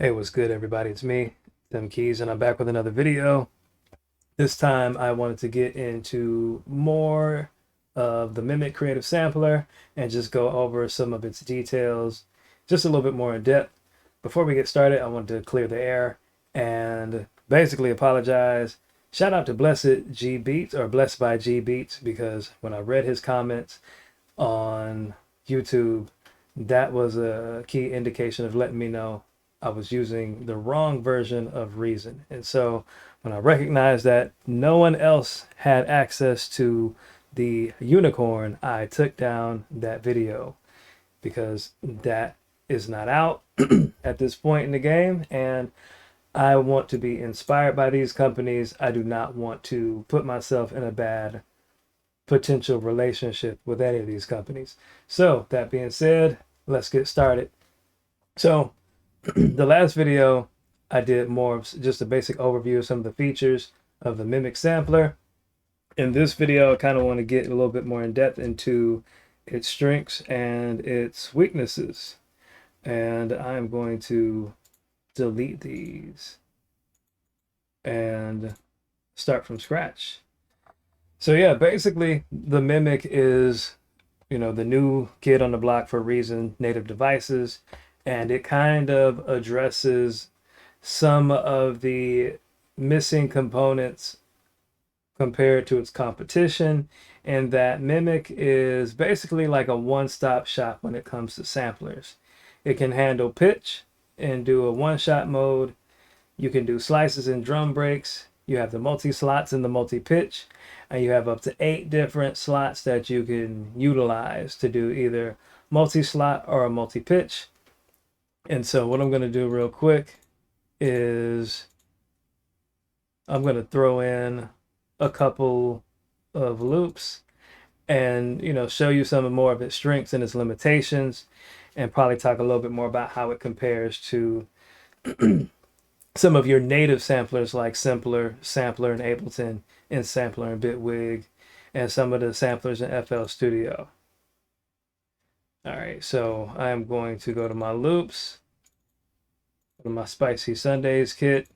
Hey, what's good, everybody? It's me, Tim Keys, and I'm back with another video. This time, I wanted to get into more of the Mimic Creative Sampler and just go over some of its details, just a little bit more in depth. Before we get started, I wanted to clear the air and basically apologize. Shout out to Blessed G Beats or Blessed by G Beats, because when I read his comments on YouTube, that was a key indication of letting me know I was using the wrong version of Reason. And so when I recognized that no one else had access to the unicorn, I took down that video because that is not out at this point in the game. And I want to be inspired by these companies. I do not want to put myself in a bad potential relationship with any of these companies. So that being said, let's get started. So the last video I did more of just a basic overview of some of the features of the Mimic sampler. In this video, I kind of want to get a little bit more in depth into its strengths and its weaknesses. And I'm going to delete these and start from scratch. So yeah, basically the Mimic is, the new kid on the block for Reason native devices, and it kind of addresses some of the missing components compared to its competition, and that Mimic is basically like a one-stop shop when it comes to samplers. It can handle pitch and do a one-shot mode. You can do slices and drum breaks. You have the multi-slots and the multi-pitch, and you have up to 8 different slots that you can utilize to do either multi-slot or a multi-pitch. And so what I'm going to do real quick is I'm going to throw in a couple of loops and show you some more of its strengths and its limitations, and probably talk a little bit more about how it compares to some of your native samplers like Simpler, Sampler, and Ableton, and Sampler and Bitwig, and some of the samplers in FL Studio. All right, so I'm going to go to my loops, go to my Spicy Sundays kit.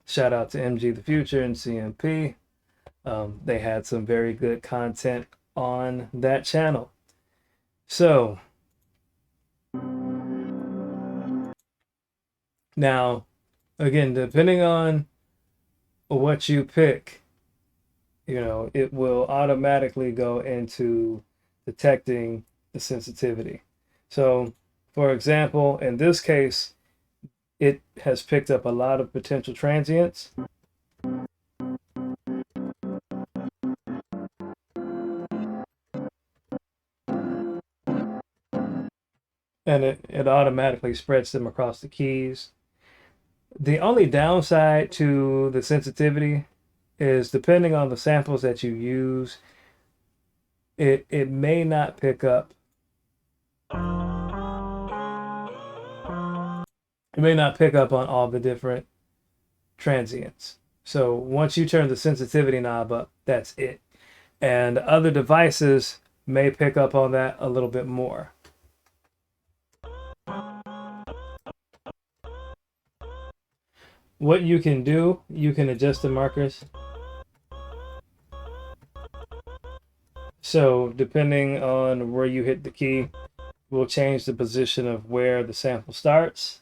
Shout out to MG the Future and CMP. They had some very good content on that channel. So now, again, depending on what you pick, it will automatically go into detecting the sensitivity. So, for example, in this case, it has picked up a lot of potential transients. And it automatically spreads them across the keys. The only downside to the sensitivity is, depending on the samples that you use, it may not pick up. It may not pick up on all the different transients. So once you turn the sensitivity knob up, that's it. And other devices may pick up on that a little bit more. What you can do, you can adjust the markers. So depending on where you hit the key, will change the position of where the sample starts.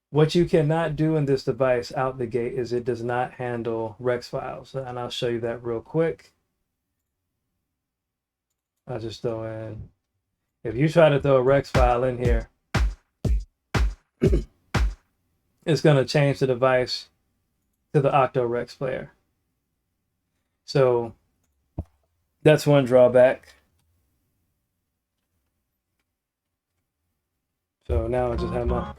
What you cannot do in this device out the gate is it does not handle Rex files. And I'll show you that real quick. I'll just throw in, if you try to throw a Rex file in here, it's going to change the device to the Octo-Rex player. So that's one drawback. So now I just have my...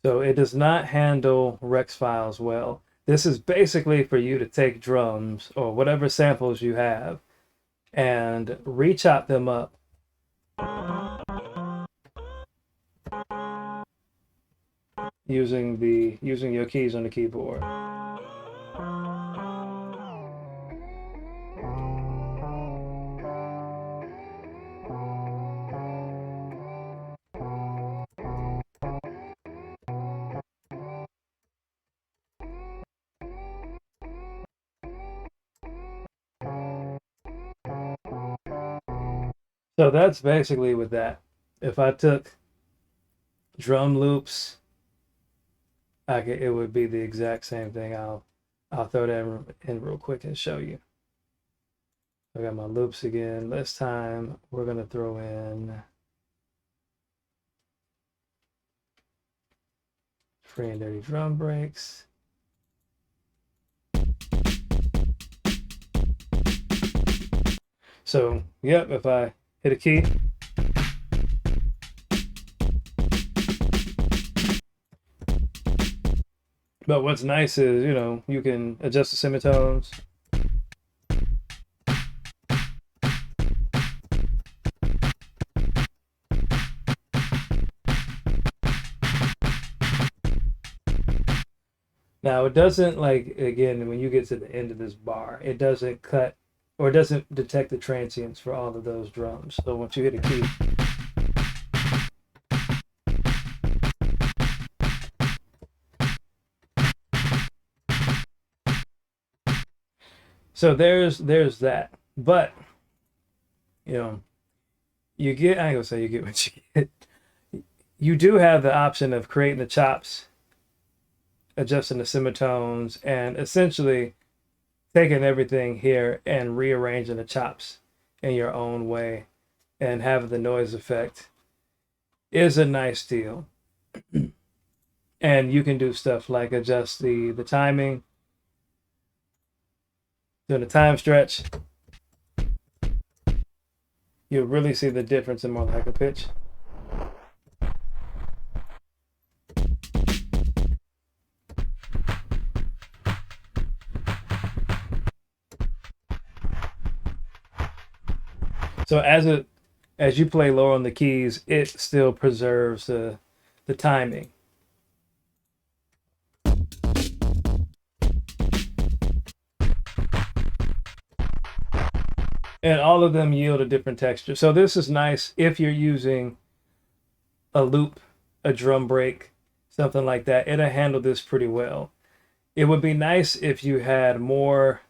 So it does not handle Rex files well. This is basically for you to take drums or whatever samples you have and re-chop them up using your keys on the keyboard. So that's basically with that. If I took drum loops, it would be the exact same thing. I'll throw that in real quick and show you. I got my loops again. This time we're gonna throw in free and dirty drum breaks. So, yep, if I hit a key, but what's nice is, you can adjust the semitones. Now, it doesn't, like, again, when you get to the end of this bar, it doesn't cut or it doesn't detect the transients for all of those drums. So once you hit a key, so there's that. But, you know, you get, I ain't gonna say you get what you get. You do have the option of creating the chops, adjusting the semitones, and essentially taking everything here and rearranging the chops in your own way and have the noise effect is a nice deal. And you can do stuff like adjust the timing, doing the time stretch. You'll really see the difference in more like a pitch. So as you play lower on the keys, it still preserves the timing. And all of them yield a different texture. So this is nice if you're using a loop, a drum break, something like that. It'll handle this pretty well. It would be nice if you had more,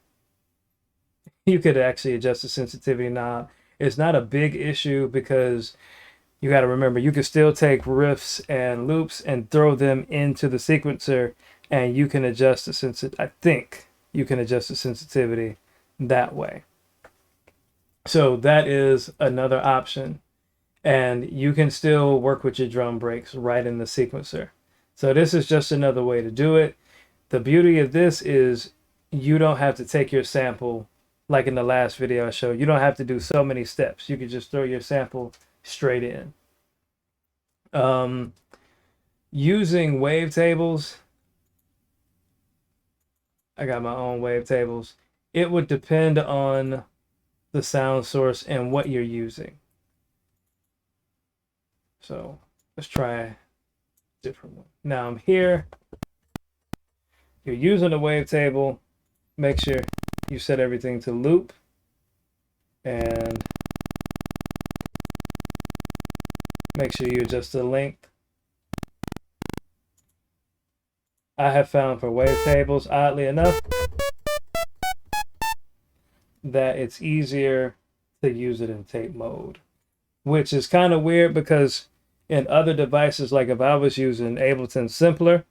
you could actually adjust the sensitivity knob. It's not a big issue because you got to remember you can still take riffs and loops and throw them into the sequencer and you can adjust the sensitivity. I think you can adjust the sensitivity that way. So that is another option. And you can still work with your drum breaks right in the sequencer. So this is just another way to do it. The beauty of this is you don't have to take your sample like in the last video I showed. You don't have to do so many steps. You can just throw your sample straight in. Using wavetables, I got my own wavetables. It would depend on the sound source and what you're using. So let's try a different one. Now I'm here. You're using a wavetable. Make sure you set everything to loop and make sure you adjust the length. I have found for wavetables, oddly enough, that it's easier to use it in tape mode, which is kind of weird because in other devices, like if I was using Ableton Simpler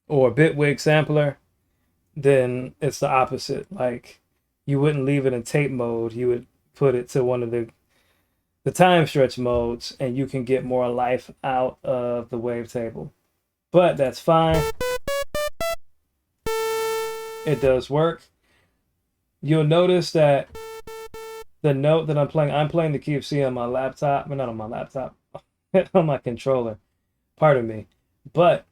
or Bitwig Sampler, then it's the opposite. Like you wouldn't leave it in tape mode. You would put it to one of the time stretch modes and you can get more life out of the wavetable. But that's fine. It does work. You'll notice that the note that I'm playing the key of C on my laptop, but not on my laptop, on my controller. Pardon me. But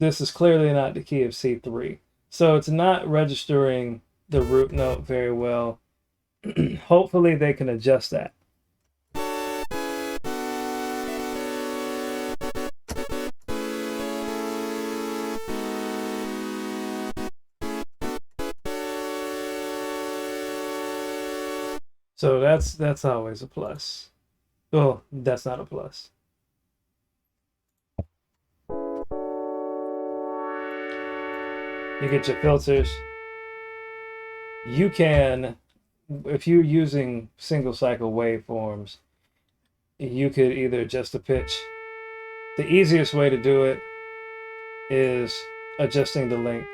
this is clearly not the key of C3. So it's not registering the root note very well. Hopefully they can adjust that. So that's always a plus. Oh, that's not a plus. You get your filters. You can if you're using single cycle waveforms, you could either adjust the pitch. The easiest way to do it is adjusting the length.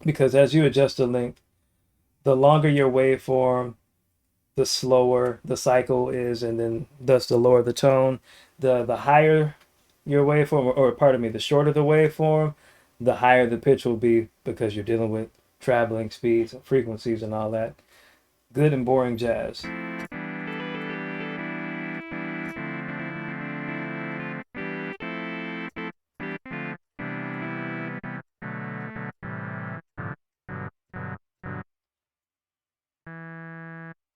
Because as you adjust the length, the longer your waveform, the slower the cycle is, and then thus the lower the tone. The higher your waveform, or pardon me, the shorter the waveform, the higher the pitch will be because you're dealing with traveling speeds and frequencies and all that. Good and boring jazz.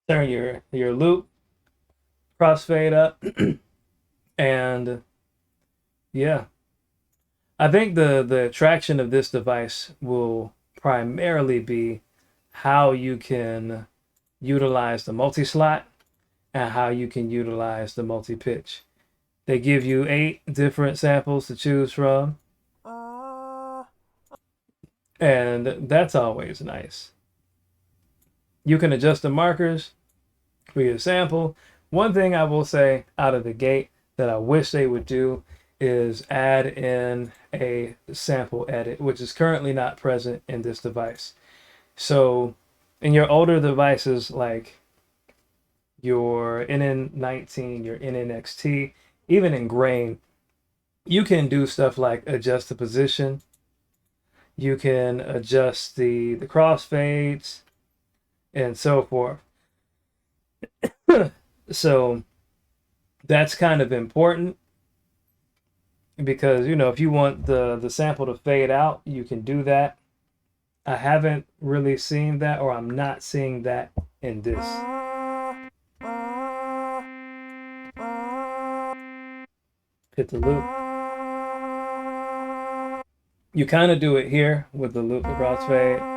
Turn your loop, crossfade up, and yeah, I think the attraction of this device will primarily be how you can utilize the multi-slot and how you can utilize the multi-pitch. They give you 8 different samples to choose from, and that's always nice. You can adjust the markers for your sample. One thing I will say out of the gate that I wish they would do is add in a sample edit, which is currently not present in this device. So in your older devices like your NN19, your NNXT, even in grain, you can do stuff like adjust the position. You can adjust the crossfades and so forth. So that's kind of important because, you know, if you want the sample to fade out, you can do that. I haven't really seen that, or I'm not seeing that in this. Hit the loop. You kind of do it here with the loop, the crossfade.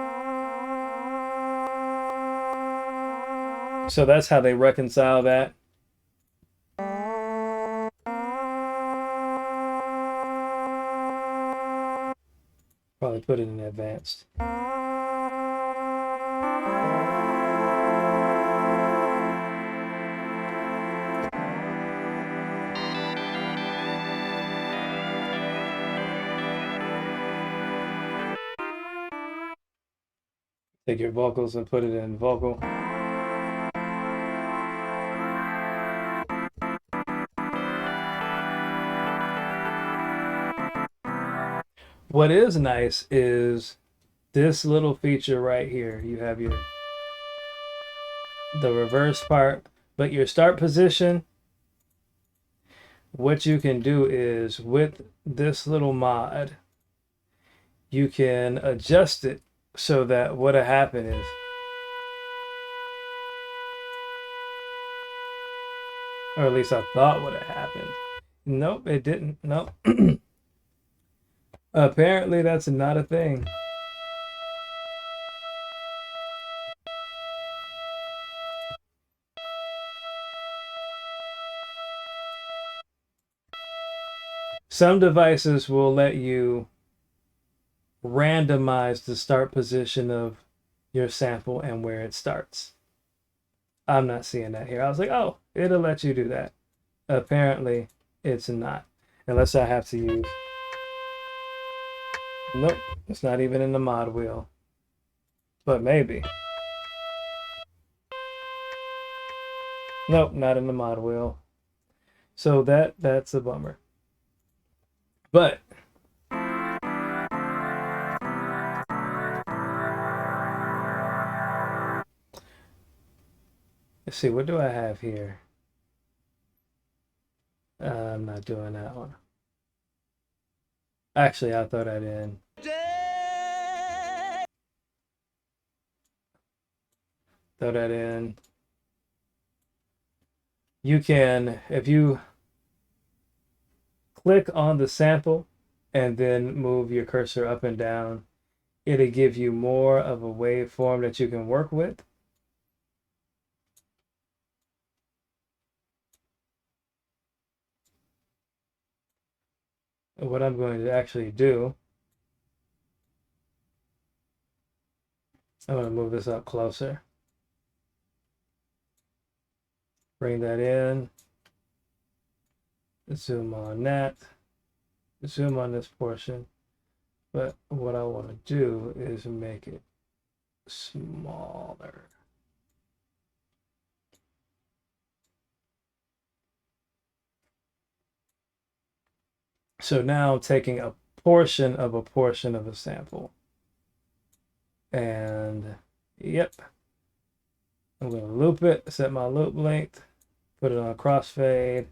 So that's how they reconcile that. Probably put it in advanced. Take your vocals and put it in vocal. What is nice is this little feature right here. You have the reverse part, but your start position, what you can do is with this little mod, you can adjust it so that what'll happen is or at least I thought would have happened. Nope, it didn't. Nope. Apparently that's not a thing. Some devices will let you randomize the start position of your sample and where it starts. I'm not seeing that here. I was like, oh, it'll let you do that. Apparently, it's not. Unless I have to use. Nope, it's not even in the mod wheel. But maybe. Nope, not in the mod wheel. So that's a bummer. But let's see, what do I have here? I'm not doing that one. Actually, I'll throw that in. Throw that in. You can, if you click on the sample and then move your cursor up and down, it'll give you more of a waveform that you can work with. What I'm going to actually do I'm going to move this up closer. Bring that in. Zoom on that. Zoom on this portion. But what I want to do is make it smaller. So now I'm taking a portion of a sample. And yep, I'm going to loop it, set my loop length, put it on crossfade.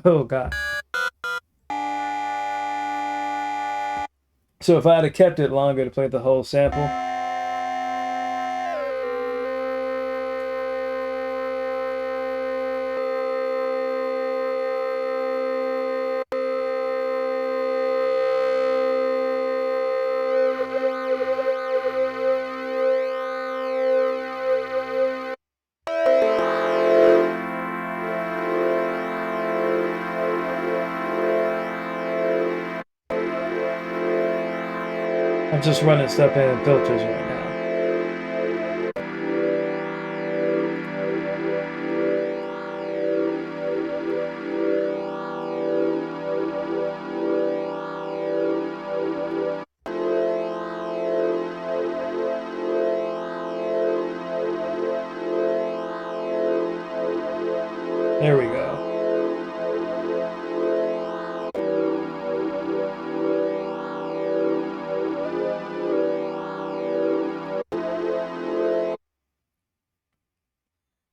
Oh God. So if I had kept it longer to play the whole sample, I'm just running stuff in filters right now. There we go.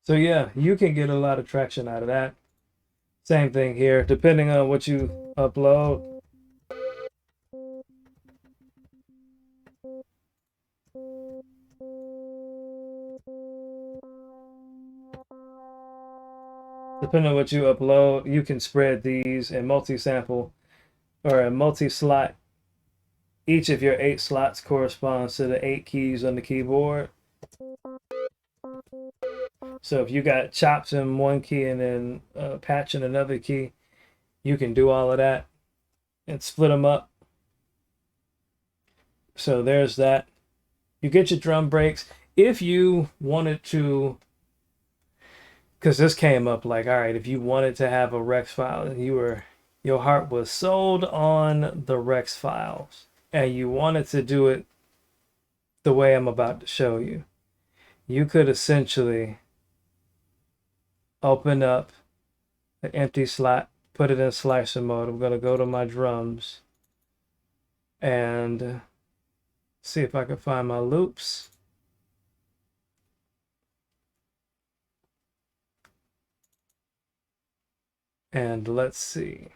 So yeah, you can get a lot of traction out of that. Same thing here, depending on what you upload. Depending on what you upload, you can spread these in multi-sample or a multi-slot. Each of your 8 slots corresponds to the 8 keys on the keyboard. So if you got chops in one key and then patch in another key, you can do all of that and split them up. So there's that. You get your drum breaks. If you wanted to, because this came up like, all right, if you wanted to have a Rex file and your heart was sold on the Rex files and you wanted to do it the way I'm about to show you, you could essentially open up an empty slot, put it in slicer mode. I'm going to go to my drums and see if I can find my loops. And let's see,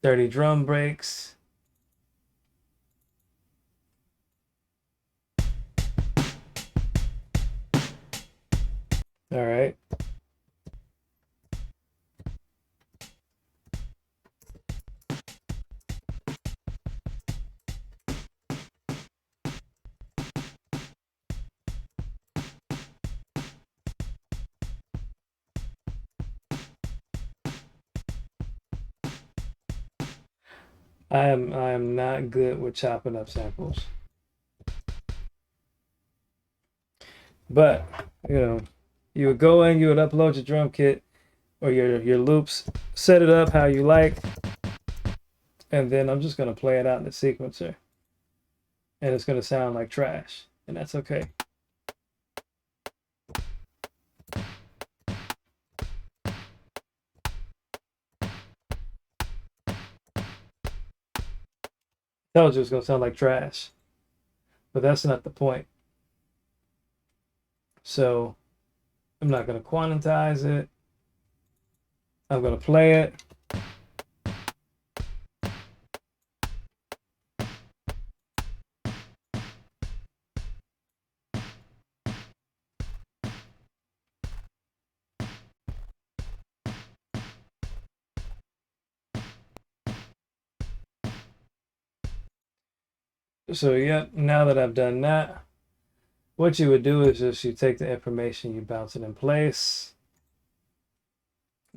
30 drum breaks. All right. I am not good with chopping up samples. But, you would go in, you would upload your drum kit or your loops, set it up how you like, and then I'm just going to play it out in the sequencer. And it's going to sound like trash, and that's okay. Told you it's going to sound like trash, but that's not the point. So I'm not going to quantize it. I'm going to play it. So yeah, now that I've done that, what you would do is just you take the information, you bounce it in place,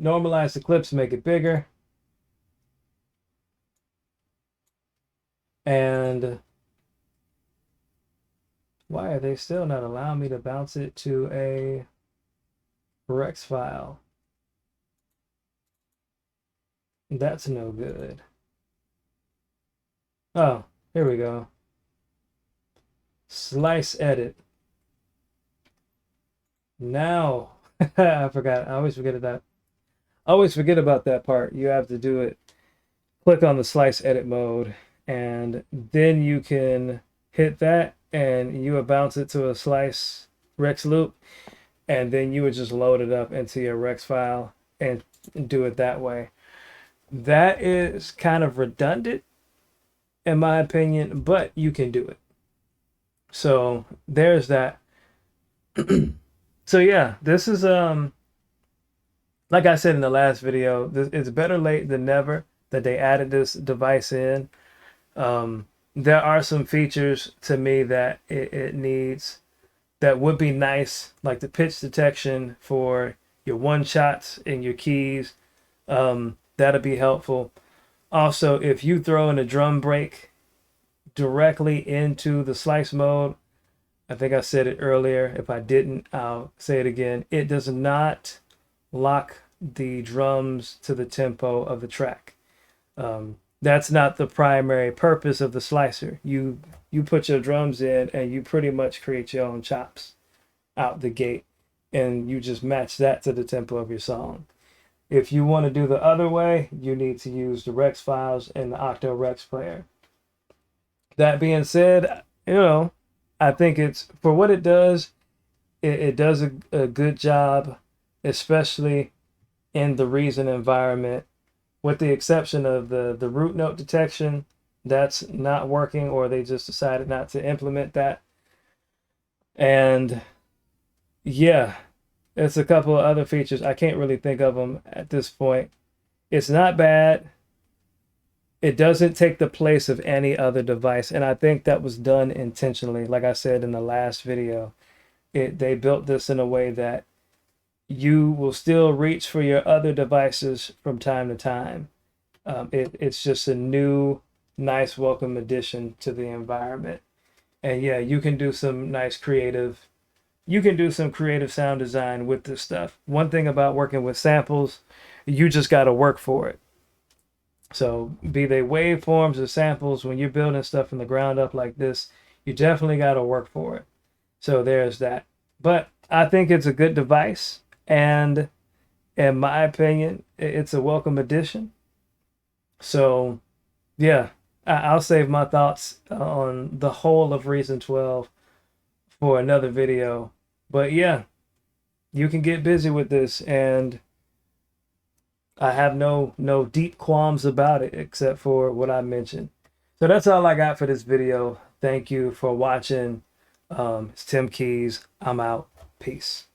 normalize the clips, make it bigger, and Why are they still not allowing me to bounce it to a Rex file? That's no good. Oh, here we go. Slice edit. Now, I forgot. I always forget that. I always forget about that part. You have to do it. Click on the slice edit mode, and then you can hit that, and you would bounce it to a slice Rex loop, and then you would just load it up into your Rex file and do it that way. That is kind of redundant, in my opinion, but you can do it. So there's that. So yeah, this is like I said in the last video, it's better late than never that they added this device in. There are some features to me that it needs that would be nice, like the pitch detection for your one shots and your keys. That'll be helpful. Also, if you throw in a drum break directly into the slice mode, I think I said it earlier. If I didn't, I'll say it again. It does not lock the drums to the tempo of the track. That's not the primary purpose of the slicer. You put your drums in and you pretty much create your own chops out the gate, and you just match that to the tempo of your song. If you want to do the other way, you need to use the Rex files and the Octo Rex player. That being said, I think it's for what it does. It does a good job, especially in the Reason environment, with the exception of the root note detection. That's not working, or they just decided not to implement that. And yeah, it's a couple of other features. I can't really think of them at this point. It's not bad. It doesn't take the place of any other device, and I think that was done intentionally. Like I said in the last video, they built this in a way that you will still reach for your other devices from time to time. It's just a new, nice, welcome addition to the environment. And yeah, you can do some creative sound design with this stuff. One thing about working with samples, you just got to work for it. So be they waveforms or samples, when you're building stuff from the ground up like this, you definitely got to work for it. So there's that. But I think it's a good device, and in my opinion, it's a welcome addition. So yeah, I'll save my thoughts on the whole of Reason 12 for another video. But yeah, you can get busy with this, and I have no deep qualms about it except for what I mentioned. So that's all I got for this video. Thank you for watching. It's Tim Keys. I'm out. Peace.